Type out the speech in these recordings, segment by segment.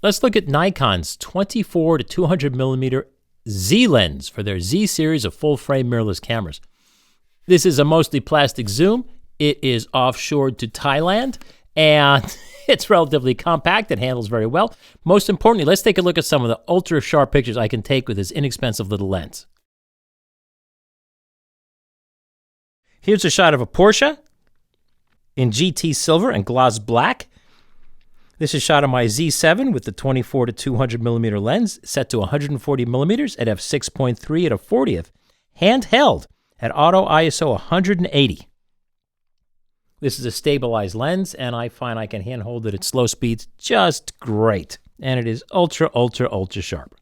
Let's look at Nikon's 24 to 200 millimeter Z lens for their Z series of full-frame mirrorless cameras. This is a mostly plastic zoom. It is offshored to Thailand, and it's relatively compact. It handles very well. Most importantly, let's take a look at some of the ultra-sharp pictures I can take with this inexpensive little lens. Here's a shot of a Porsche in GT silver and gloss black. This is shot of my Z7 with the 24 to 200 millimeter lens set to 140 millimeters at f6.3 at a 40th, handheld at auto ISO 180. This is a stabilized lens, and I find I can handhold it at slow speeds just great. And it is ultra, ultra, ultra sharp.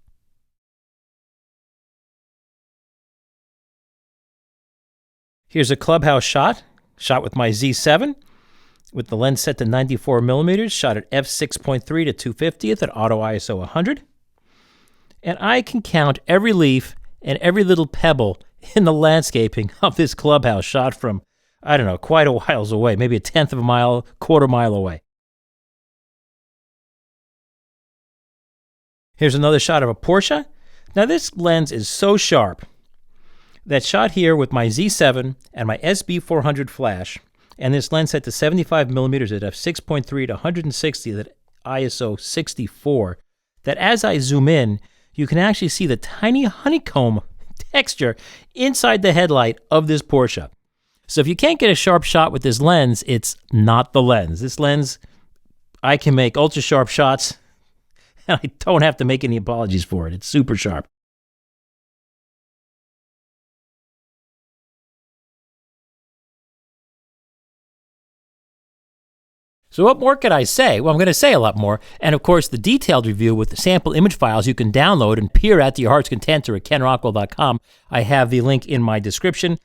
Here's a clubhouse shot with my Z7 with the lens set to 94 millimeters, shot at f6.3 to 250th at auto ISO 100. And I can count every leaf and every little pebble in the landscaping of this clubhouse shot from, I don't know, quite a whiles away, maybe a tenth of a mile, quarter mile away. Here's another shot of a Porsche. Now this lens is so sharp that shot here with my Z7 and my SB400 flash, and this lens set to 75 millimeters at f6.3 to 160 at ISO 64, that as I zoom in, you can actually see the tiny honeycomb texture inside the headlight of this Porsche. So if you can't get a sharp shot with this lens, it's not the lens. This lens, I can make ultra sharp shots, and I don't have to make any apologies for it. It's super sharp. So what more could I say? Well, I'm going to say a lot more. And of course, the detailed review with the sample image files you can download and peer at to your heart's content or at kenrockwell.com. I have the link in my description.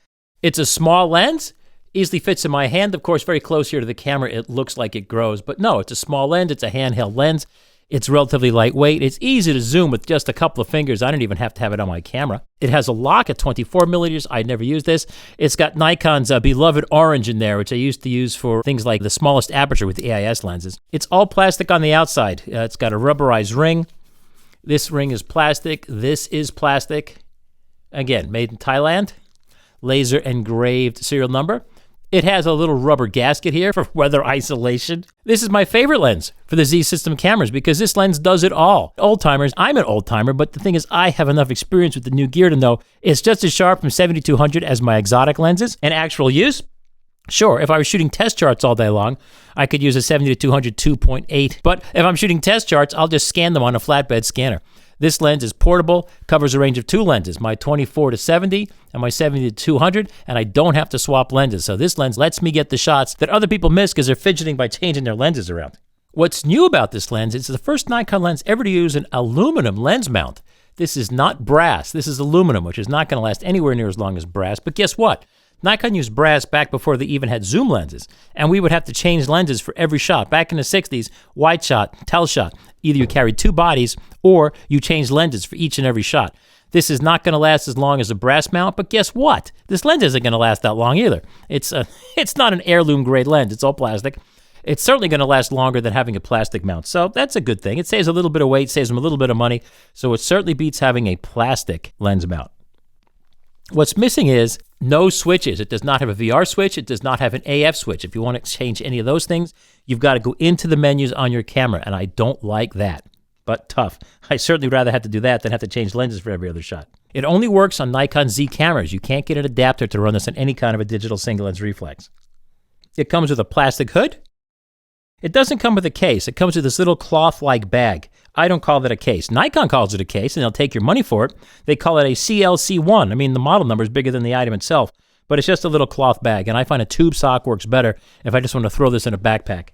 It's a small lens, easily fits in my hand. Of course, very close here to the camera, it looks like it grows. But no, it's a small lens. It's a handheld lens. It's relatively lightweight. It's easy to zoom with just a couple of fingers. I don't even have to have it on my camera. It has a lock at 24 millimeters. I never use this. It's got Nikon's beloved orange in there, which I used to use for things like the smallest aperture with the AIS lenses. It's all plastic on the outside. It's got a rubberized ring. This ring is plastic. This is plastic. Again, made in Thailand. Laser engraved serial number. It has a little rubber gasket here for weather isolation. This is my favorite lens for the Z system cameras because this lens does it all. Old timers, I'm an old timer, but the thing is I have enough experience with the new gear to know it's just as sharp from 7200 as my exotic lenses. And actual use, sure, if I was shooting test charts all day long, I could use a 70-200 2.8. But if I'm shooting test charts, I'll just scan them on a flatbed scanner. This lens is portable, covers a range of two lenses, my 24 to 70 and my 70 to 200, and I don't have to swap lenses. So this lens lets me get the shots that other people miss because they're fidgeting by changing their lenses around. What's new about this lens is it's the first Nikon lens ever to use an aluminum lens mount. This is not brass. This is aluminum, which is not going to last anywhere near as long as brass. But guess what? Nikon used brass back before they even had zoom lenses, and we would have to change lenses for every shot. Back in the 60s, wide shot, tel shot, either you carried two bodies or you changed lenses for each and every shot. This is not going to last as long as a brass mount, but guess what? This lens isn't going to last that long either. It's not an heirloom grade lens. It's all plastic. It's certainly going to last longer than having a plastic mount, so that's a good thing. It saves a little bit of weight, saves them a little bit of money, so it certainly beats having a plastic lens mount. What's missing is no switches. It does not have a VR switch. It does not have an AF switch. If you want to change any of those things, you've got to go into the menus on your camera, and I don't like that. But tough. I certainly would rather have to do that than have to change lenses for every other shot. It only works on Nikon Z cameras. You can't get an adapter to run this on any kind of a digital single lens reflex. It comes with a plastic hood. It doesn't come with a case. It comes with this little cloth-like bag. I don't call that a case. Nikon calls it a case, and they'll take your money for it. They call it a CLC1. I mean, the model number is bigger than the item itself, but it's just a little cloth bag, and I find a tube sock works better if I just want to throw this in a backpack.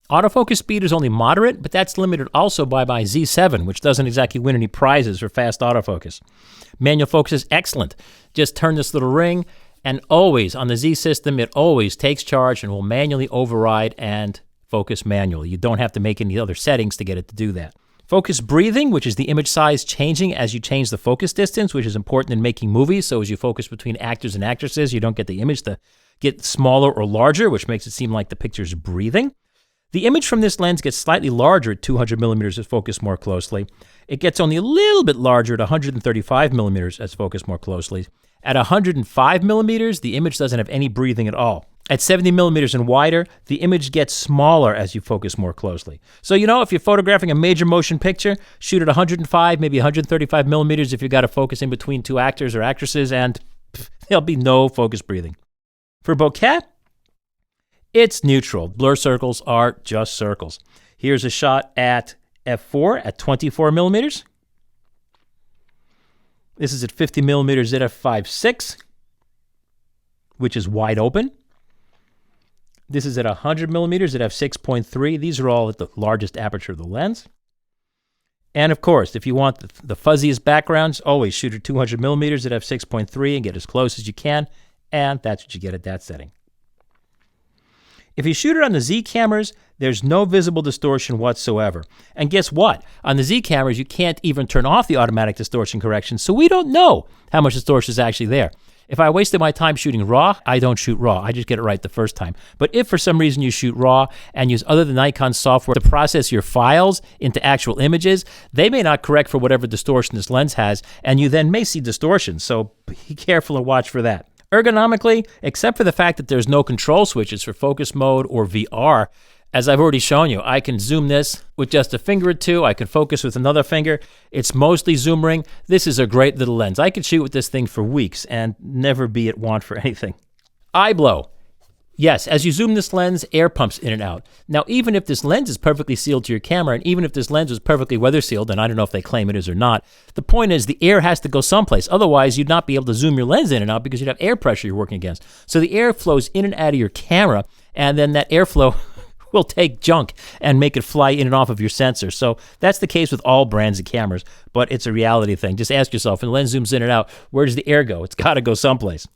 Autofocus speed is only moderate, but that's limited also by my Z7, which doesn't exactly win any prizes for fast autofocus. Manual focus is excellent. Just turn this little ring, and always, on the Z system, it always takes charge and will manually override and focus manually. You don't have to make any other settings to get it to do that. Focus breathing, which is the image size changing as you change the focus distance, which is important in making movies. So as you focus between actors and actresses, you don't get the image to get smaller or larger, which makes it seem like the picture's breathing. The image from this lens gets slightly larger at 200 millimeters as focused more closely. It gets only a little bit larger at 135 millimeters as focused more closely. At 105 millimeters, the image doesn't have any breathing at all. At 70 millimeters and wider, the image gets smaller as you focus more closely. So, if you're photographing a major motion picture, shoot at 105, maybe 135 millimeters if you've got to focus in between two actors or actresses, and there'll be no focus breathing. For bokeh, it's neutral. Blur circles are just circles. Here's a shot at f4 at 24 millimeters. This is at 50 millimeters at f5.6, which is wide open. This is at 100 millimeters at f6.3. These are all at the largest aperture of the lens. And of course, if you want the fuzziest backgrounds, always shoot at 200 millimeters at f6.3 and get as close as you can. And that's what you get at that setting. If you shoot it on the Z cameras, there's no visible distortion whatsoever. And guess what? On the Z cameras, you can't even turn off the automatic distortion correction, so we don't know how much distortion is actually there. If I wasted my time shooting RAW, I don't shoot RAW. I just get it right the first time. But if for some reason you shoot RAW and use other than Nikon software to process your files into actual images, they may not correct for whatever distortion this lens has, and you then may see distortion. So be careful and watch for that. Ergonomically, except for the fact that there's no control switches for focus mode or VR, as I've already shown you, I can zoom this with just a finger or two. I can focus with another finger. It's mostly zoom ring. This is a great little lens. I could shoot with this thing for weeks and never be at want for anything. Eye blow. Yes, as you zoom this lens, air pumps in and out. Now, even if this lens is perfectly sealed to your camera, and even if this lens is perfectly weather sealed, and I don't know if they claim it is or not, the point is the air has to go someplace. Otherwise, you'd not be able to zoom your lens in and out because you'd have air pressure you're working against. So the air flows in and out of your camera, and then that airflow will take junk and make it fly in and off of your sensor. So that's the case with all brands of cameras, but it's a reality thing. Just ask yourself, when the lens zooms in and out, where does the air go? It's got to go someplace.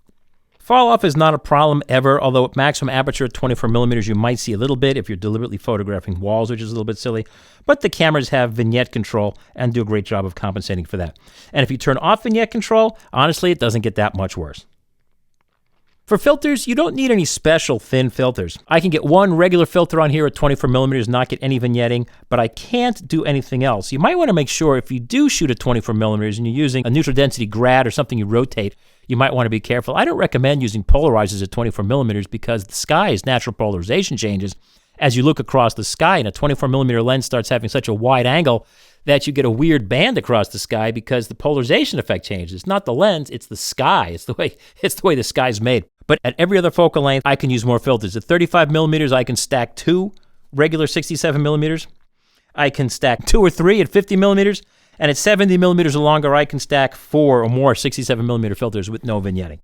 Fall off is not a problem ever, although at maximum aperture at 24 millimeters, you might see a little bit if you're deliberately photographing walls, which is a little bit silly. But the cameras have vignette control and do a great job of compensating for that. And if you turn off vignette control, honestly, it doesn't get that much worse. For filters, you don't need any special thin filters. I can get one regular filter on here at 24 millimeters, not get any vignetting, but I can't do anything else. You might want to make sure if you do shoot at 24 millimeters and you're using a neutral density grad or something you rotate, you might want to be careful. I don't recommend using polarizers at 24 millimeters because the sky's natural polarization changes as you look across the sky, and a 24 millimeter lens starts having such a wide angle that you get a weird band across the sky because the polarization effect changes. It's not the lens, it's the sky. It's the way the sky's made. But at every other focal length, I can use more filters. At 35 millimeters, I can stack 2 regular 67 millimeters. I can stack 2 or 3 at 50 millimeters. And at 70 millimeters or longer, I can stack 4 or more 67 millimeter filters with no vignetting.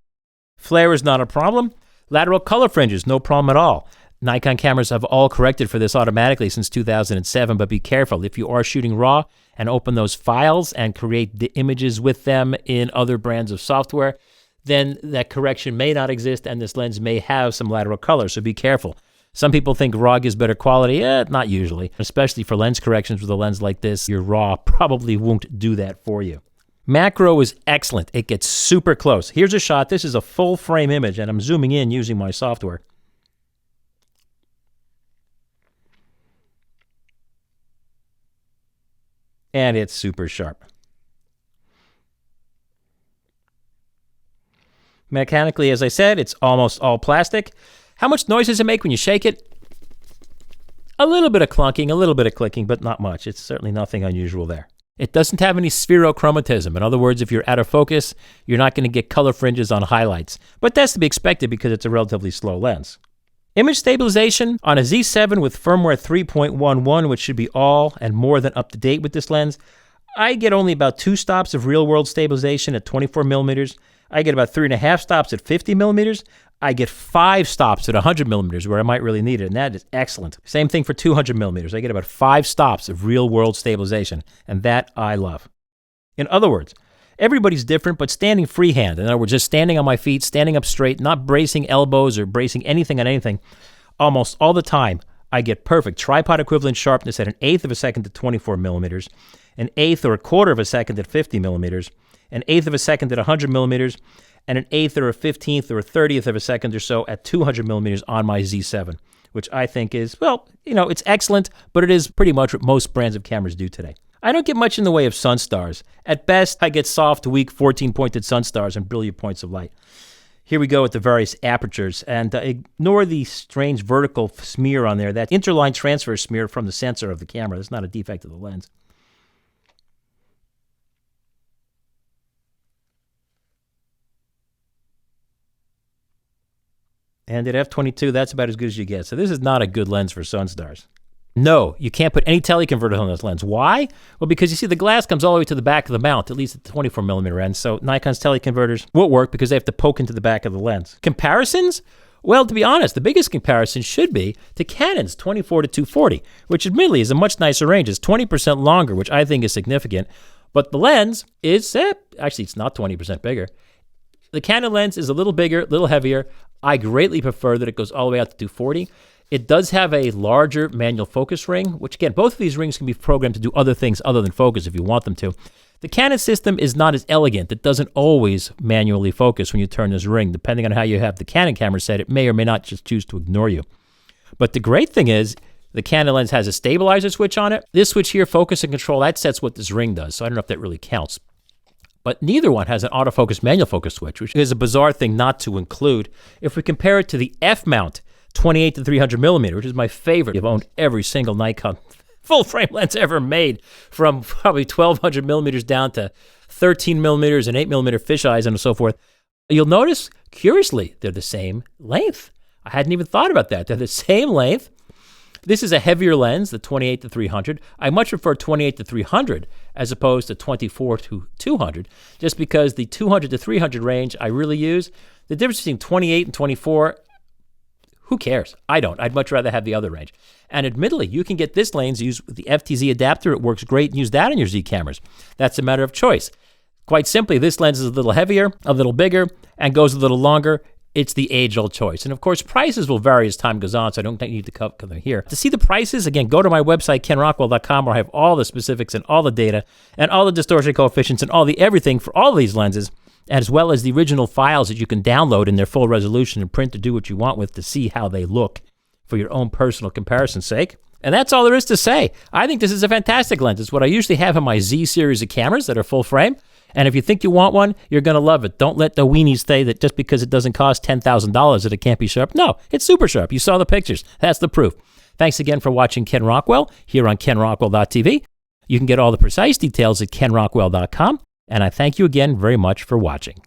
Flare is not a problem. Lateral color fringes, no problem at all. Nikon cameras have all corrected for this automatically since 2007, but be careful. If you are shooting RAW and open those files and create the images with them in other brands of software, then that correction may not exist and this lens may have some lateral color, so be careful. Some people think RAW gives better quality. Not usually, especially for lens corrections with a lens like this. Your RAW probably won't do that for you. Macro is excellent. It gets super close. Here's a shot. This is a full frame image, and I'm zooming in using my software. And it's super sharp. Mechanically, as I said, it's almost all plastic. How much noise does it make when you shake it? A little bit of clunking, a little bit of clicking, but not much. It's certainly nothing unusual there. It doesn't have any spherochromatism. In other words, if you're out of focus, you're not going to get color fringes on highlights. But that's to be expected because it's a relatively slow lens. Image stabilization on a Z7 with firmware 3.11, which should be all and more than up to date with this lens, I get only about 2 stops of real-world stabilization at 24 millimeters. I get about 3.5 stops at 50 millimeters. I get 5 stops at 100 millimeters where I might really need it, and that is excellent. Same thing for 200 millimeters. I get about 5 stops of real-world stabilization, and that I love. In other words, everybody's different, but standing freehand, in other words, just standing on my feet, standing up straight, not bracing elbows or bracing anything on anything, almost all the time, I get perfect tripod equivalent sharpness at 1/8 of a second at 24 millimeters, 1/8 or 1/4 of a second at 50 millimeters, 1/8 of a second at 100 millimeters, and 1/8 or a 15th or a 30th of a second or so at 200 millimeters on my Z7. which I think is, well, it's excellent, but it is pretty much what most brands of cameras do today. I don't get much in the way of Sunstars. At best, I get soft, weak, 14-pointed Sunstars and brilliant points of light. Here we go with the various apertures, and ignore the strange vertical smear on there, that interline transfer smear from the sensor of the camera. That's not a defect of the lens. And at f/22, that's about as good as you get. So this is not a good lens for Sunstars. No, you can't put any teleconverter on this lens. Why? Well, because you see the glass comes all the way to the back of the mount, at least at the 24mm end. So Nikon's teleconverters won't work because they have to poke into the back of the lens. Comparisons? Well, to be honest, the biggest comparison should be to Canon's 24 to 240, which admittedly is a much nicer range. It's 20% longer, which I think is significant. But the lens is, actually, it's not 20% bigger. The Canon lens is a little bigger, a little heavier. I greatly prefer that it goes all the way out to 240. It does have a larger manual focus ring, which again, both of these rings can be programmed to do other things other than focus if you want them to. The Canon system is not as elegant. It doesn't always manually focus when you turn this ring. Depending on how you have the Canon camera set, it may or may not just choose to ignore you. But the great thing is, the Canon lens has a stabilizer switch on it. This switch here, focus and control, that sets what this ring does. So I don't know if that really counts. But neither one has an autofocus manual focus switch, which is a bizarre thing not to include. If we compare it to the F-mount 28 to 300mm, which is my favorite, I've owned every single Nikon full-frame lens ever made, from probably 1200mm down to 13mm and 8mm fisheyes and so forth, you'll notice, curiously, they're the same length. I hadn't even thought about that. They're the same length. This is a heavier lens, the 28 to 300. I much prefer 28 to 300 as opposed to 24 to 200, just because the 200 to 300 range I really use. The difference between 28 and 24, who cares? I don't. I'd much rather have the other range. And admittedly, you can get this lens used with the FTZ adapter. It works great and use that on your Z cameras. That's a matter of choice. Quite simply, this lens is a little heavier, a little bigger, and goes a little longer. It's the age-old choice. And of course, prices will vary as time goes on, so I don't need to cover them here. To see the prices, again, go to my website, kenrockwell.com, where I have all the specifics and all the data and all the distortion coefficients and all the everything for all of these lenses, as well as the original files that you can download in their full resolution and print to do what you want with to see how they look for your own personal comparison's sake. And that's all there is to say. I think this is a fantastic lens. It's what I usually have in my Z series of cameras that are full frame. And if you think you want one, you're going to love it. Don't let the weenies say that just because it doesn't cost $10,000 that it can't be sharp. No, it's super sharp. You saw the pictures. That's the proof. Thanks again for watching Ken Rockwell here on kenrockwell.tv. You can get all the precise details at kenrockwell.com. And I thank you again very much for watching.